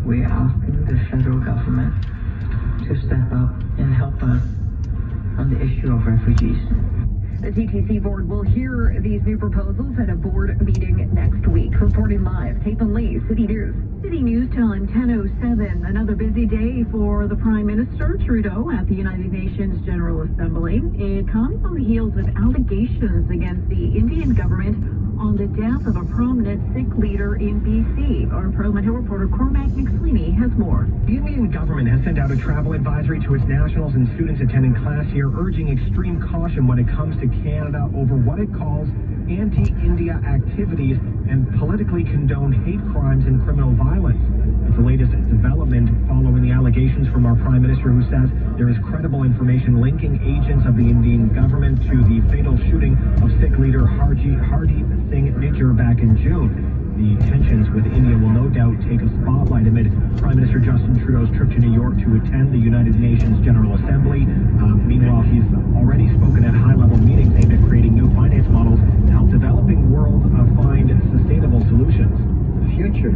We're asking the federal government to step up and help us on the issue of refugees. The TTC board will hear these new proposals at a board meeting next week. Reporting live, Caitlin Lee, City News. City News time, 10:07. Another busy day for the Prime Minister Trudeau at the United Nations General Assembly. It comes on the heels of allegations against the Indian government on the death of a prominent Sikh leader in BC. Our Parliament Hill reporter Cormac McSweeney has more. The Indian government has sent out a travel advisory to its nationals and students attending class here, urging extreme caution when it comes to Canada over what it calls anti-India activities and politically condoned hate crimes and criminal violence. It's the latest development following the allegations from our Prime Minister, who says there is credible information linking agents of the Indian government to the fatal shooting of Sikh leader Hardeep Singh Nijjar back in June. The tensions with India will no doubt take a spotlight amid Prime Minister Justin Trudeau's trip to New York to attend the United Nations General Assembly. Meanwhile, he's already spoken at high-level meetings aimed at creating new finance models to help developing world find sustainable solutions. The future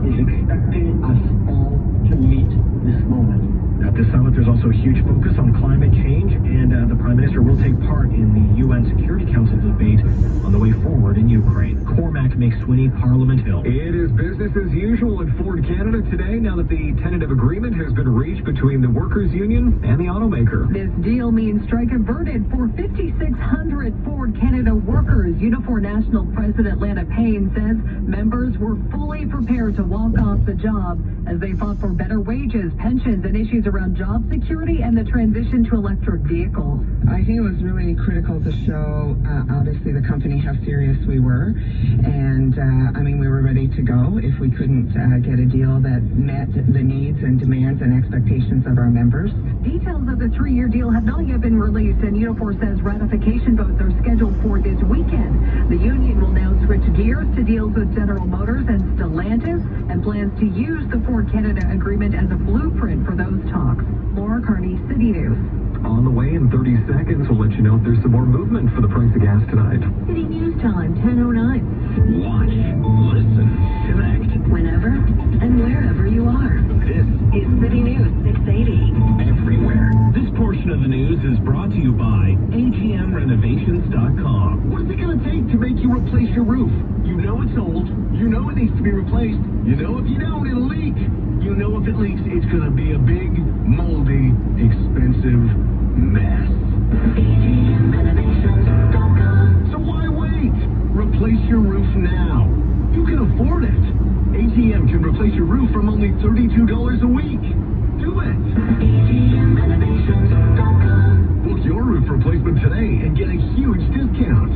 is expecting us all to meet this moment. At the summit, there's also a huge focus on climate change, and the Prime Minister will take part in the UN Security Council debate on the way forward in Ukraine. Cormac McSweeney, Parliament Hill. It is business as usual in Ford Canada today, now that the tentative agreement has been reached between the workers' union and the automaker. This deal means strike averted for 5,600 Ford Canada workers. Unifor National President Lana Payne says members were fully prepared to walk off the job as they fought for better wages, pensions, and issues around job security and the transition to electric vehicles. I think it was really critical to show, obviously, the company how serious we were. And, we were ready to go if we couldn't get a deal that met the needs and demands and expectations of our members. Details of the 3-year deal have not yet been released, and Unifor says ratification votes are scheduled for this weekend. The union will now switch gears to deals with General Motors and Stellantis and plans to use the Ford Canada agreement as a blueprint for those talks. Laura Carney, City News. On the way in 30 seconds, we'll let you know if there's some more movement for the price of gas tonight. City News time, 10:09. Watch, listen, connect. Whenever and wherever you are. This is City News 680. everywhere. This portion of the news is brought to you by AGMRenovations.com. What's it going to take to make you replace your roof? You know it's old. You know it needs to be replaced. You know if you don't, it'll leak. You know if it leaks, it's going to be a big, moldy, expensive mess. AGMRenovations.com. So why wait? Replace your roof now. You can afford it. AGM can replace your roof from only $32 a week. Do it. AGMRenovations.com. Book your roof replacement today and get a huge discount.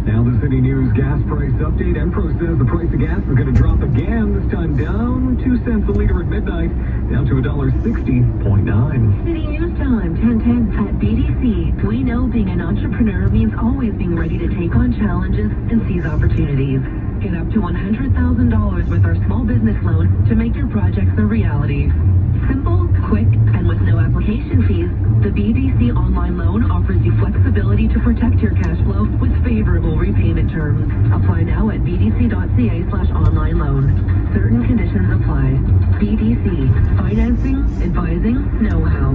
Now the City News gas price update. Enpro says the price of gas is going to drop again, this time down 2 cents a liter at midnight, down to $1.60.9. City News time, 10:10. At BDC, we know being an entrepreneur means always being ready to take on challenges and seize opportunities. Get up to $100,000 with our small business loan to make your projects a reality. Simple, quick, and with no application fees, the BDC online loan offers you flexibility to protect your cash flow with favorable repayment terms. Apply now at bdc.ca/online loan. Certain conditions apply. BDC, financing, advising, know-how.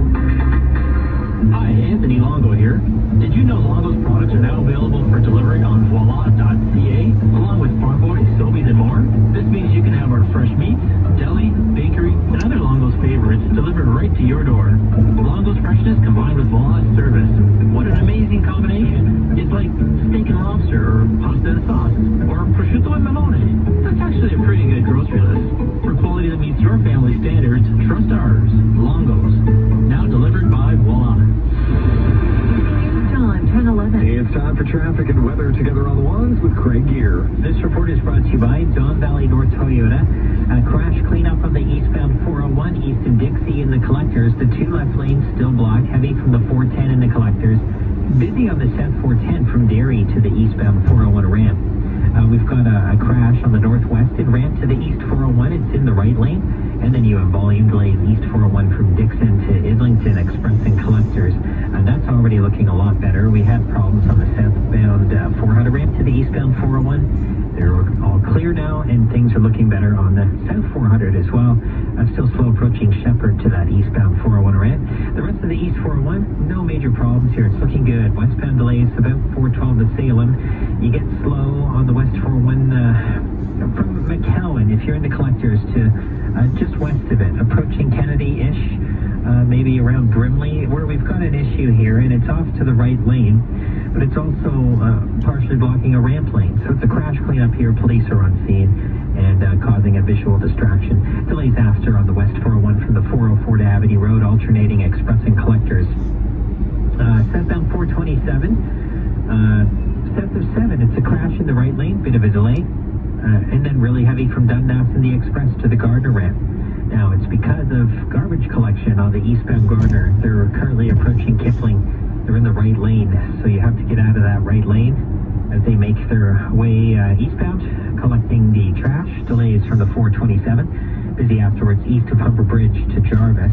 Hi, Anthony Longo here. Did you know Longo's products are now available for delivery on voila.ca, along with Farm Boy, Sobeys, and more? This means you can have our fresh meats, deli, bakery, and other Longo's favorites delivered right to your door. Longo's freshness combined with Voila's service. What an amazing combination. It's like steak and lobster, or pasta and sauce, or prosciutto and melone. That's actually a pretty good grocery list. For quality that meets your family standards, trust ours. Longo's. Now delivered by Voila. Time, 10:11. It's time for traffic and weather together on the ones with Craig Gear. This report is brought to you by Don Valley North Toyota. A crash cleanup on the eastbound 401 east of Dixie in the collectors. The 2 left lanes still blocked, heavy from the 410 in the collectors. Busy on the south 410 from Derry to the eastbound 401 ramp. We've got a crash on the northwestern ramp to the east 401. It's in the right lane. And then you have volume delays east 401 from Dixon to Islington Express and collectors. That's already looking a lot better. We had problems on the southbound 400 ramp to the eastbound 401. They're all clear now, and things are looking better on the South 400 as well. Still slow approaching Shepherd to that eastbound 401 ramp. The rest of the East 401, no major problems here. It's looking good. Westbound delays about 412 to Salem. You get slow on the West 401 from McCowan if you're in the collectors to just west of it, approaching Kennedy-ish. Maybe around Brimley, where we've got an issue here, and it's off to the right lane, but it's also partially blocking a ramp lane. So it's a crash cleanup here. Police are on scene and causing a visual distraction. Delays after on the West 401 from the 404 to Avenue Road, alternating express and collectors. Southbound 427, south of 7, it's a crash in the right lane, bit of a delay, and then really heavy from Dundas and the express to the Gardner ramp. Now, it's because of garbage collection on the eastbound Gardner. They're currently approaching Kipling. They're in the right lane, so you have to get out of that right lane as they make their way eastbound, collecting the trash. Delays from the 427. Busy afterwards east of Humber Bridge to Jarvis.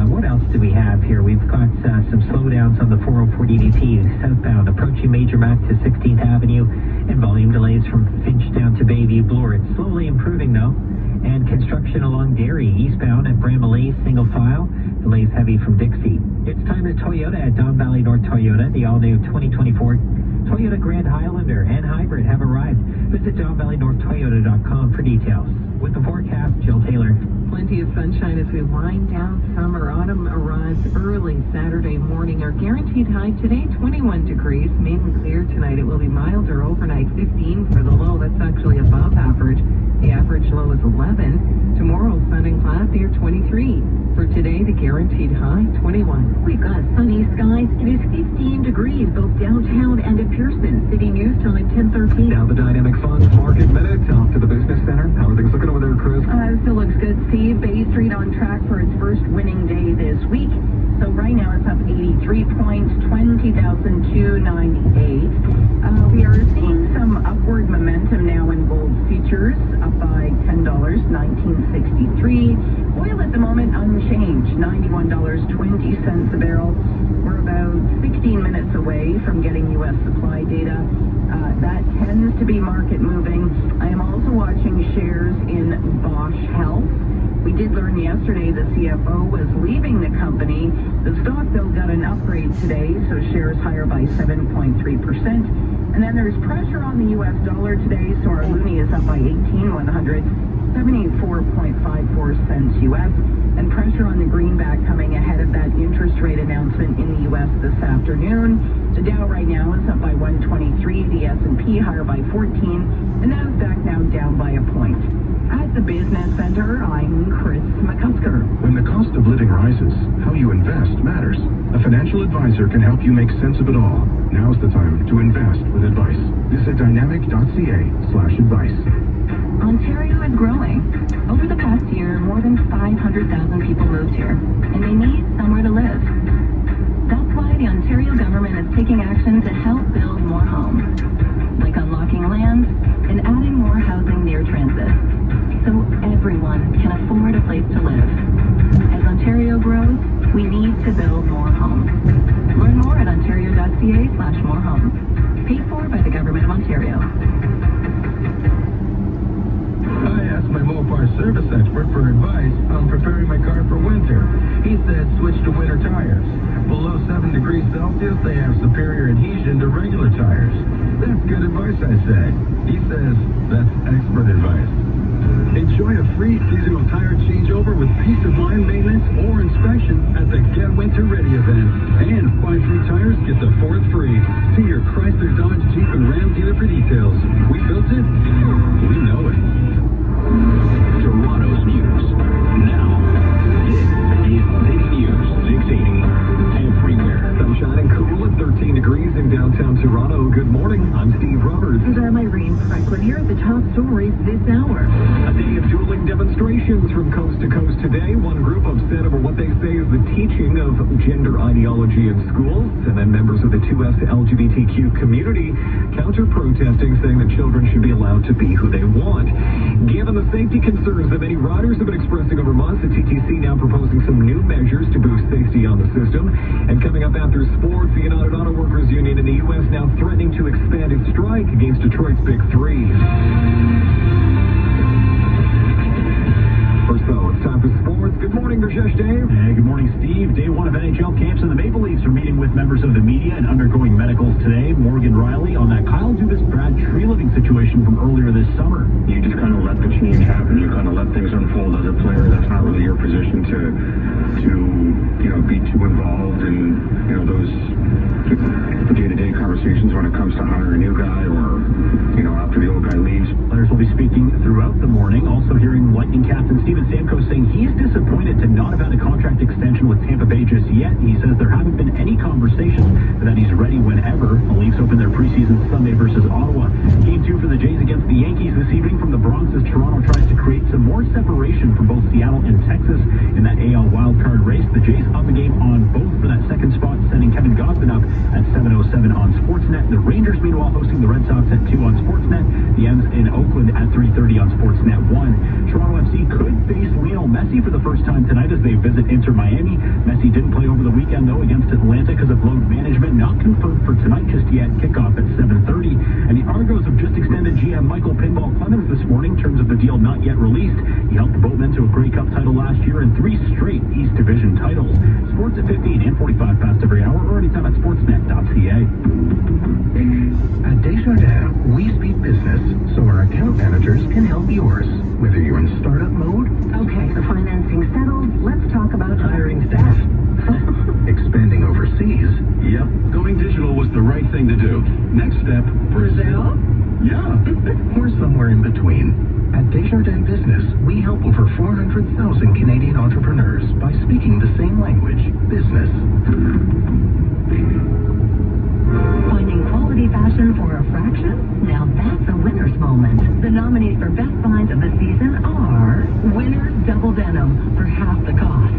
What else do we have here? We've got some slowdowns on the 404 DVP southbound, approaching Major Mac to 16th Avenue, and volume delays from Finch down to Bayview Bloor. It's slowly improving, though. And construction along Derry, eastbound at Bramalea, single file. Delays heavy from Dixie. It's time to Toyota at Don Valley North Toyota. The all-new 2024 Toyota Grand Highlander and Hybrid have arrived. Visit DonValleyNorthToyota.com for details. With the forecast, Jill Taylor. Plenty of sunshine as we wind down summer. Autumn arrives early Saturday morning. Our guaranteed high today, 21 degrees. Mainly clear tonight. It will be milder overnight, 15 for the low. That's actually above average. The average low is 11. Tomorrow, sun and cloudy, 23. For today, the guaranteed high, 21. We've got sunny skies. It is 15 degrees both downtown and at Pearson. City News time 10:13. Now the Dynamic Funds Market Minute off to the Business Center. How are things looking over there, Chris? Still looks good, Steve. Bay Street on track for its first winning day this week. So right now it's up 83 points, 20,298. We are seeing some upward momentum now in gold futures, up by $10, 1963. Oil at the moment unchanged, $91.20 a barrel. We're about 16 minutes away from getting U.S. supply data. That tends to be market moving. I am also watching shares in Bosch Health. We did learn yesterday the CFO was leaving the company. The stock, though, got an upgrade today, so shares higher by 7.3%. And then there's pressure on the U.S. dollar today, so our loonie is up by 18,100, 74.54 cents U.S. And pressure on the greenback coming ahead of that interest rate announcement in the U.S. this afternoon. The Dow right now is up by 123, the S&P higher by 14, and NASDAQ now down by a point. At the Business Center, I'm Chris McCusker. When the cost of living rises, how you invest matters. A financial advisor can help you make sense of it all. Now's the time to invest with advice. Visit dynamic.ca/advice. Ontario is growing. Over the past year, more than 500,000 people moved here, and they need somewhere to live. That's why the Ontario government is taking action to help build more homes, like unlocking land and adding more housing near transit, so everyone can afford a place to live. As Ontario grows, we need to build more homes. Learn more at ontario.ca/morehomes. Paid for by the Government of Ontario. I asked my Mopar service expert for advice on preparing my car for winter. He said switch to winter tires. Below 7 degrees Celsius, they have superior adhesion to regular tires. That's good advice, I said. He says that's expert advice. Enjoy a free seasonal tire changeover with peace of mind maintenance or inspection at the Get Winter Ready event. And buy 3 tires, get the 4th free. See your Chrysler, Dodge, Jeep, and Ram dealer for details. We built it. We know it. Toronto's news. Now, this is City News 680. Everywhere. Sunshine and cool at 13 degrees in downtown Toronto. Good morning. I'm Steve Roberts. And I'm Irene Franklin here at the top stories this hour. A day of dueling demonstrations demonstrations from coast to coast today. One group upset over what they say is the teaching of gender ideology in schools. And then members of the 2S LGBTQ community counter-protesting, saying that children should be allowed to be who they want. Given the safety concerns that many riders have been expressing over months, the TTC now proposing some new measures to boost safety on the system. And coming up after sports, the United Auto Workers Union in the U.S. now threatening to expand its strike against Detroit's Big Three. First, though, it's time for sports. Good morning, Rajesh Dave. Hey, good morning, Steve. Day one of NHL camps, and the Maple Leafs are meeting with members of the media and undergoing medicals today. Morgan Riley on that Kyle Dubas-Brad tree-living situation from earlier this summer. You just kind of let the change happen. You kind of let things unfold as a player. That's not really your position to be too involved in, those day-to-day conversations when it comes to hiring a new guy or, after the old guy leaves. Players will be speaking throughout the morning. Also hearing Lightning captain Steven Stamkos saying he is disappointed to not have had a contract extension with Tampa Bay just yet. He says there haven't been any conversations, but that he's ready whenever. The Leafs open their preseason Sunday versus Ottawa. Game 2 for the Jays against the Yankees this evening from the Bronx as Toronto tries to create some more separation from both Seattle and Texas in that AL wildcard race. The Jays up a game on both for that second spot, sending Kevin Gausman up at 7:07 on Sportsnet. The Rangers, meanwhile, hosting the Red Sox at 2 on Sportsnet. The M's in Oakland at 3:30 on Sportsnet 1. Toronto FC could face Lionel Messi for the first time tonight as they visit Inter Miami. Messi didn't play over the weekend, though, against Atlanta because of load management. Not confirmed for tonight just yet. Kickoff at 7:30. And the Argos have just extended GM Michael Pinball Clemens this morning. Terms of the deal not yet released. He helped the Boatmen to a Grey Cup title last year and 3 straight East Division titles. Sports at 15 and 45 past every hour or anytime at sportsnet.ca. At Desjardins, we speak business, so our account managers can help yours. Whether you're in startup mode, Okay, the financing settled. Let's talk about hiring staff, expanding overseas. Yep, going digital was the right thing to do. Next step, Brazil? Yeah, or somewhere in between. At Desjardins Business, we help over 400,000 Canadian entrepreneurs by speaking the same language, business. Finding quality fashion for a fraction? Now that's a winner's moment. The nominees for Best Finds of the season are Winners Double Denim for half the cost.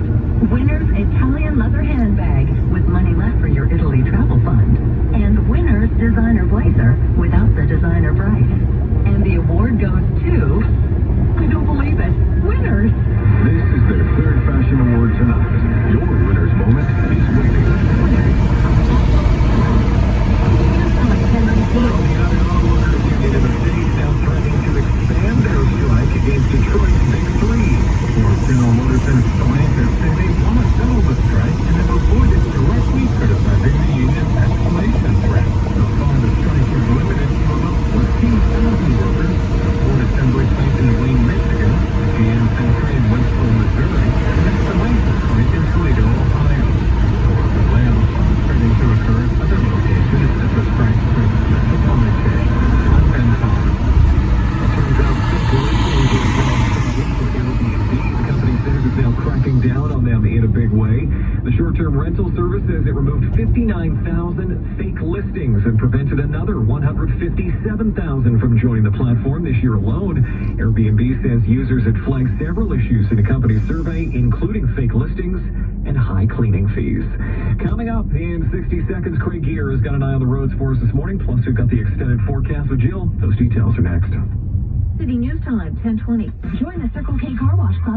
Winners Italian Leather Handbag with money left for your Italy travel fund. And Winners Designer Blazer without the designer price. And the award goes to... I don't believe it. Winners! This is their third fashion award tonight. Your winner's moment is waiting. Against Detroit's Big Three. General Motors and Stellantis say they want to settle the strike and have avoided directly criticizing the union's escalation threat. So far, the strike is limited to about 14,000 workers. Ford assembly plant in Wayne, Michigan, the GM factory in Wentzville, Missouri, and the Stellantis plant in Toledo, Ohio. The layoffs are starting to occur at other locations as the strike spreads to the supply chain. I'm Ben Thomas. Turns out the company says it's now cracking down on them in a big way. The short-term rental service says it removed 59,000 fake listings and prevented another 157,000 from joining the platform this year alone. Airbnb says users had flagged several issues in a company survey, including fake listings and high cleaning fees. Coming up in 60 seconds, Craig Gear has got an eye on the roads for us this morning. Plus, we've got the extended forecast with Jill. Those details are next. City News Time, 10:20. Join the Circle K Car Wash Club.